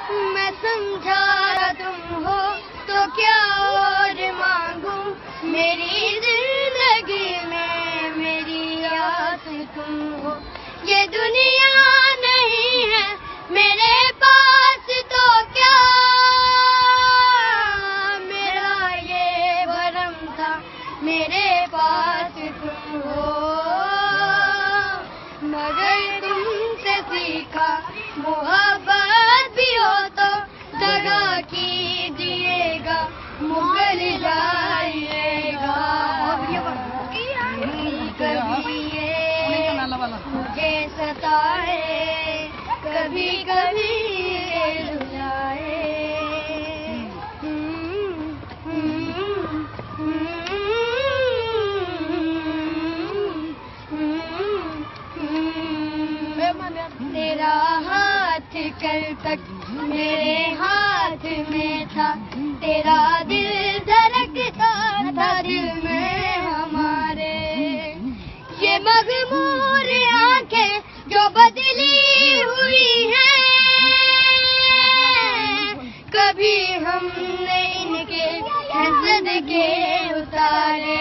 मैं समझा तुम हो तो क्या और मांगूं, मेरी जिंदगी में मेरी आस तुम हो। ये दुनिया नहीं है मेरे पास तो क्या, मेरा ये भरम था मेरे पास तुम हो। मगर तुमसे सीखा मोहब्बत भी हो तो दगा कीजिएगा, मुगल जाइएगा। कभी ये मुझे सताए, कभी कभी ये रुलाए। तेरा हाथ कल तक मेरे हाथ में था, तेरा दिल धड़कता था दिल में हमारे। ये मगमूर आंखें जो बदली हुई हैं, कभी हमने इनके हसद के उतारे।